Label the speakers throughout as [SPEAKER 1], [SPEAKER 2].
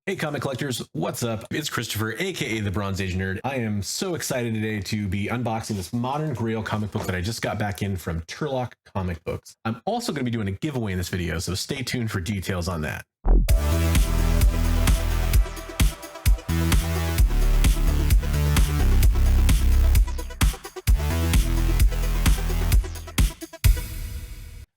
[SPEAKER 1] Hey comic collectors, what's up? It's Christopher, aka the Bronze Age Nerd. I am so excited today to be unboxing this modern Grail comic book that I just got back in from Turlock Comic Books. I'm also going to be doing a giveaway in this video, so stay tuned for details on that.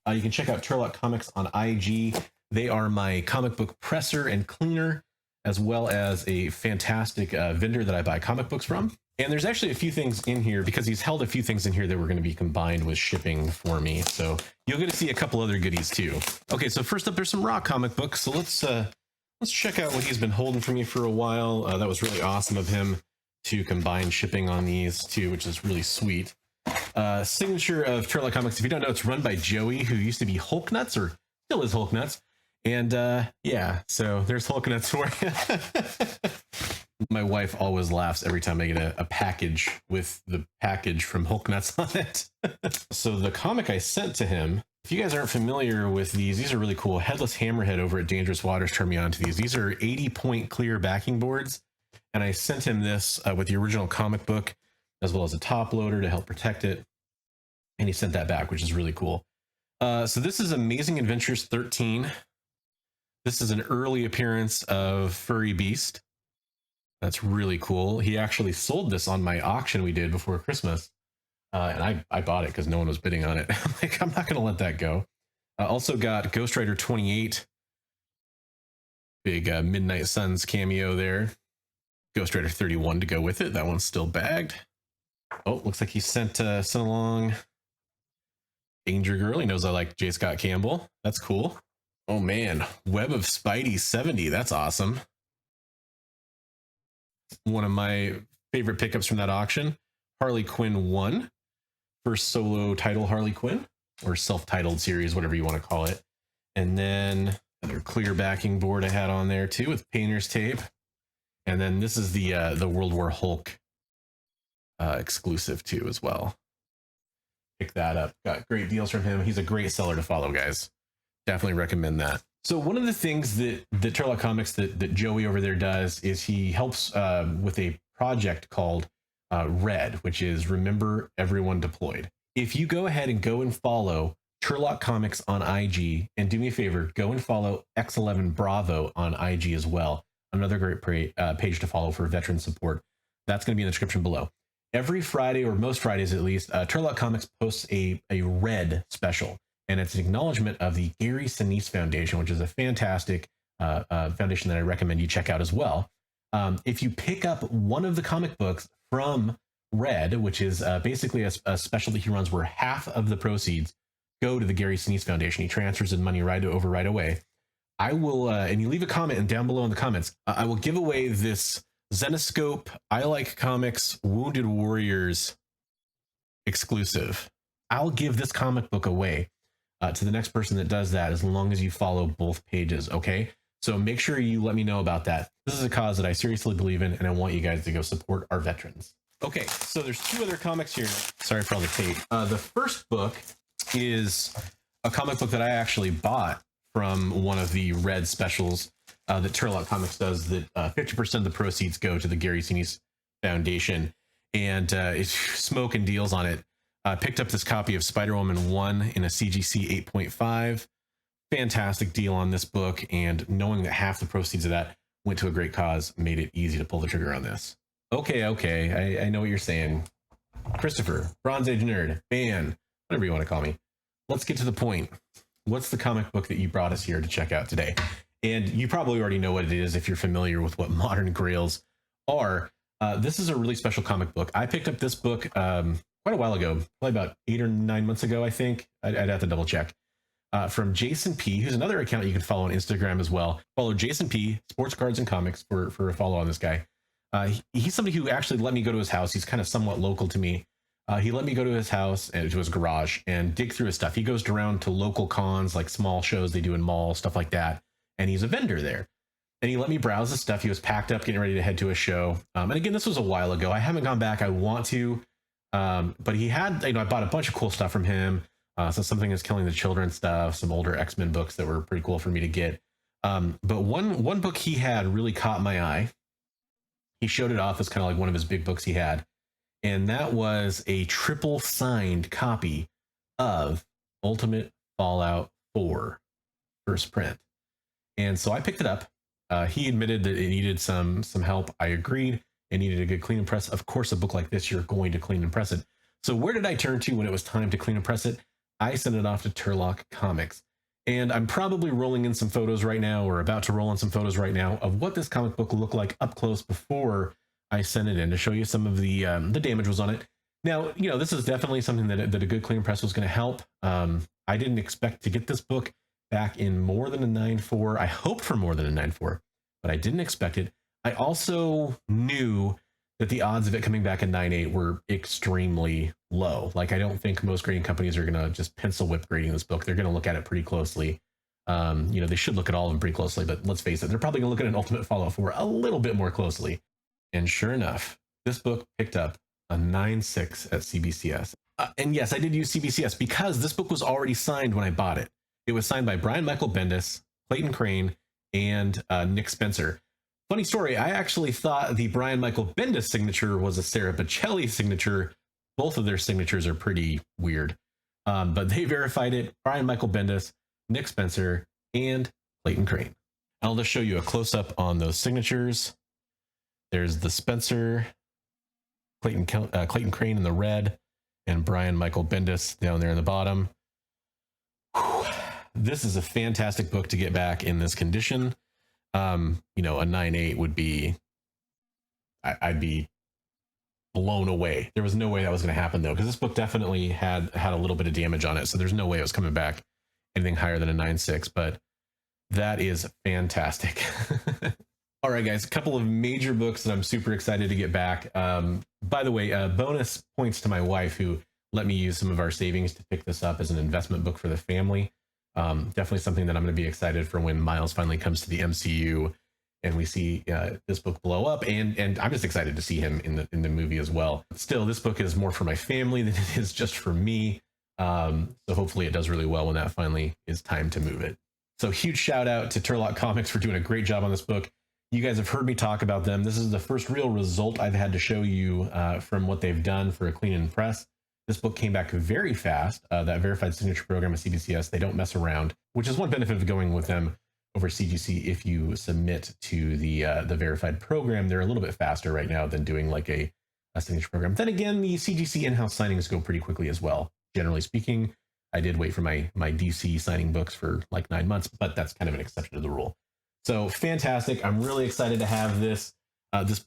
[SPEAKER 1] You can check out Turlock Comics on IG. They are my comic book presser and cleaner, as well as a fantastic vendor that I buy comic books from. And there's actually a few things in here because he's held a few things in here that were going to be combined with shipping for me. So you'll get to see a couple other goodies too. Okay, so first up, there's some raw comic books. So let's check out what he's been holding for me for a while. That was really awesome of him to combine shipping on these too, which is really sweet. Signature of Turlock Comics. If you don't know, it's run by Joey, who used to be Hulk Nuts, or still is Hulk Nuts. And yeah, so there's Hulk Nuts for you. My wife always laughs every time I get a package with the package from Hulk Nuts on it. So the comic I sent to him, if you guys aren't familiar with these are really cool. Headless Hammerhead over at Dangerous Waters turned me on to these. These are 80-point clear backing boards. And I sent him this with the original comic book, as well as a top loader to help protect it. And he sent that back, which is really cool. So this is Amazing Adventures 13. This is an early appearance of Furry Beast. That's really cool. He actually sold this on my auction we did before Christmas. And I bought it because no one was bidding on it. Like, I'm not going to let that go. Also got Ghost Rider 28. Big Midnight Suns cameo there. Ghost Rider 31 to go with it. That one's still bagged. Oh, looks like he sent along Danger Girl. He knows I like J. Scott Campbell. That's cool. Oh man, Web of Spidey 70. That's awesome. One of my favorite pickups from that auction. Harley Quinn 1. First solo title Harley Quinn, or self-titled series, whatever you want to call it. And then another clear backing board I had on there too with painter's tape. And then this is the World War Hulk exclusive too as well. Pick that up. Got great deals from him. He's a great seller to follow, guys. Definitely recommend that. So one of the things that Turlock Comics that Joey over there does is he helps with a project called Red, which is Remember Everyone Deployed. If you go ahead and go and follow Turlock Comics on IG, and do me a favor, go and follow X11 Bravo on IG as well. Another great page to follow for veteran support. That's going to be in the description below. Every Friday, or most Fridays at least, Turlock Comics posts a Red special. And it's an acknowledgement of the Gary Sinise Foundation, which is a fantastic foundation that I recommend you check out as well. If you pick up one of the comic books from Red, which is basically a special that he runs where half of the proceeds go to the Gary Sinise Foundation. He transfers the money right away. I will, and you leave a comment, and down below in the comments, I will give away this Zenoscope I Like Comics Wounded Warriors exclusive. I'll give this comic book away to the next person that does that, as long as you follow both pages, okay? So make sure you let me know about that. This is a cause that I seriously believe in, and I want you guys to go support our veterans. Okay, so there's two other comics here. Sorry for all the tape. The first book is a comic book that I actually bought from one of the Red specials that Turlock Comics does, that 50% of the proceeds go to the Gary Sinise Foundation, and it's smoking deals on it. Picked up this copy of Spider-Woman 1 in a CGC 8.5. Fantastic deal on this book, and knowing that half the proceeds of that went to a great cause made it easy to pull the trigger on this. Okay, I know what you're saying. Christopher, Bronze Age Nerd, Ban, whatever you want to call me. Let's get to the point. What's the comic book that you brought us here to check out today? And you probably already know what it is if you're familiar with what modern Grails are. This is a really special comic book. I picked up this book quite a while ago, probably about 8 or 9 months ago, I think. I'd have to double check. From Jason P, who's another account you can follow on Instagram as well. Follow Jason P, Sports Cards and Comics, for a follow on this guy. He's somebody who actually let me go to his house. He's kind of somewhat local to me. He let me go to his house and to his garage and dig through his stuff. He goes around to local cons, like small shows they do in malls, stuff like that. And he's a vendor there. And he let me browse the stuff. He was packed up, getting ready to head to a show. And again, this was a while ago. I haven't gone back. I want to. But he had, I bought a bunch of cool stuff from him. So Something Is Killing the Children stuff, some older X-Men books that were pretty cool for me to get. But one book he had really caught my eye. He showed it off as kind of like one of his big books he had. And that was a triple signed copy of Ultimate Fallout 4 first print. And so I picked it up. He admitted that it needed some help. I agreed. It needed a good clean and press. Of course, a book like this, you're going to clean and press it. So where did I turn to when it was time to clean and press it? I sent it off to Turlock Comics. And I'm probably rolling in some photos right now, or about to roll in some photos right now, of what this comic book looked like up close before I sent it in, to show you some of the damage was on it. Now, you know, this is definitely something that a good clean press was going to help. I didn't expect to get this book back in more than a 9.4. I hoped for more than a 9.4, but I didn't expect it. I also knew that the odds of it coming back in 9.8 were extremely low. Like, I don't think most grading companies are going to just pencil whip grading this book. They're going to look at it pretty closely. You know, they should look at all of them pretty closely, but let's face it, they're probably going to look at an Ultimate Fallout 4 a little bit more closely. And sure enough, this book picked up a 9.6 at CBCS. And yes, I did use CBCS because this book was already signed when I bought it. It was signed by Brian Michael Bendis, Clayton Crane, and Nick Spencer. Funny story, I actually thought the Brian Michael Bendis signature was a Sarah Bocelli signature. Both of their signatures are pretty weird. But they verified it. Brian Michael Bendis, Nick Spencer, and Clayton Crane. I'll just show you a close-up on those signatures. There's the Spencer, Clayton Crane in the red, and Brian Michael Bendis down there in the bottom. Whew. This is a fantastic book to get back in this condition. You know, a 9.8 would be, I'd be blown away. There was no way that was going to happen though, because this book definitely had a little bit of damage on it. So there's no way it was coming back anything higher than a 9.6, but that is fantastic. All right, guys, a couple of major books that I'm super excited to get back. By the way, bonus points to my wife, who let me use some of our savings to pick this up as an investment book for the family. Definitely something that I'm going to be excited for when Miles finally comes to the MCU and we see this book blow up. And I'm just excited to see him in the movie as well. Still, this book is more for my family than it is just for me. So hopefully it does really well when that finally is time to move it. So huge shout out to Turlock Comics for doing a great job on this book. You guys have heard me talk about them. This is the first real result I've had to show you from what they've done for a clean and press. This book came back very fast. That verified signature program at CBCS, they don't mess around, which is one benefit of going with them over CGC. If you submit to the verified program, they're a little bit faster right now than doing like a signature program. Then again, the CGC in-house signings go pretty quickly as well. Generally speaking, I did wait for my DC signing books for like 9 months, but that's kind of an exception to the rule. So fantastic. I'm really excited to have this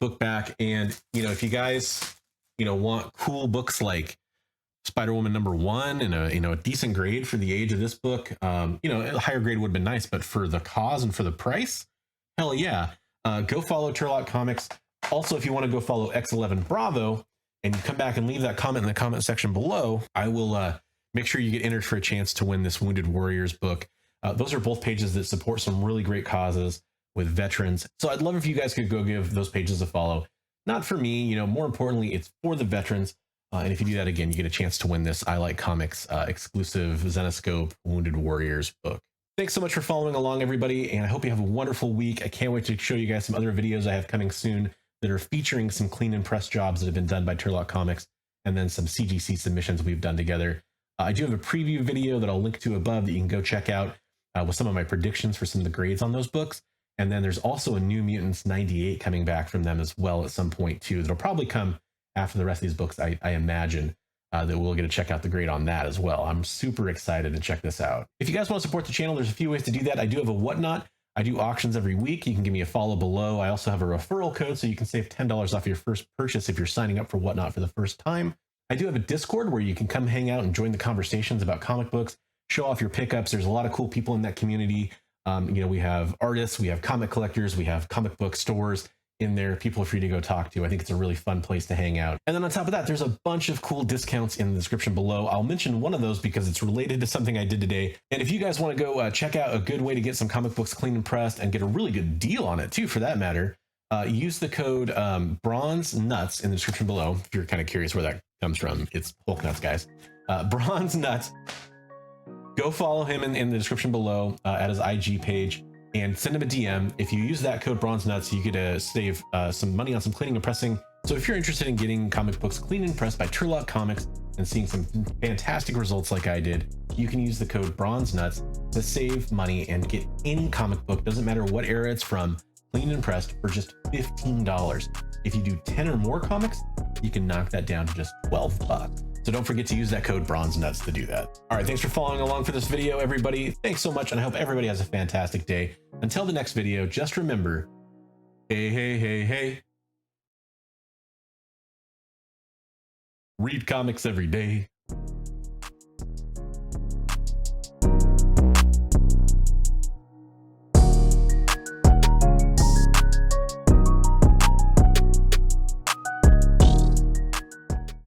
[SPEAKER 1] book back. And, you know, if you guys, you know, want cool books like Spider-Woman #1 and a decent grade for the age of this book, you know, a higher grade would have been nice, but for the cause and for the price, hell yeah. Go follow Turlock Comics. Also, if you want to go follow X11 Bravo and you come back and leave that comment in the comment section below, I will make sure you get entered for a chance to win this Wounded Warriors book. Those are both pages that support some really great causes with veterans. So I'd love if you guys could go give those pages a follow. Not for me, you know, more importantly, it's for the veterans. And if you do that again, you get a chance to win this I Like Comics exclusive Zenoscope Wounded Warriors book. Thanks so much for following along, everybody, and I hope you have a wonderful week. I can't wait to show you guys some other videos I have coming soon that are featuring some clean and press jobs that have been done by Turlock Comics, and then some CGC submissions we've done together. I do have a preview video that I'll link to above that you can go check out with some of my predictions for some of the grades on those books. And then there's also a New Mutants 98 coming back from them as well at some point too. That'll probably come after the rest of these books, I imagine, that we'll get to check out the grade on that as well. I'm super excited to check this out. If you guys want to support the channel, there's a few ways to do that. I do have a Whatnot. I do auctions every week. You can give me a follow below. I also have a referral code, so you can save $10 off your first purchase if you're signing up for Whatnot for the first time. I do have a Discord where you can come hang out and join the conversations about comic books, show off your pickups. There's a lot of cool people in that community. You know, we have artists, we have comic collectors, we have comic book stores in there. People are free to go talk to. I think it's a really fun place to hang out. And then on top of that, there's a bunch of cool discounts in the description below. I'll mention one of those because it's related to something I did today. And if you guys want to go check out a good way to get some comic books clean and pressed and get a really good deal on it too, for that matter, use the code Bronze Nuts in the description below. If you're kind of curious where that comes from, it's Hulk Nuts, guys. Bronze Nuts. Go follow him in the description below at his IG page. and send them a DM. If you use that code Bronze Nuts, you get save some money on some cleaning and pressing. So if you're interested in getting comic books cleaned and pressed by Turlock Comics and seeing some fantastic results like I did, you can use the code Bronze Nuts to save money and get any comic book, doesn't matter what era it's from, cleaned and pressed for just $15. If you do 10 or more comics, you can knock that down to just 12 bucks. So don't forget to use that code Bronze Nuts to do that. All right, thanks for following along for this video, everybody. Thanks so much, and I hope everybody has a fantastic day. Until the next video, just remember, hey, hey, hey, hey. Read comics every day.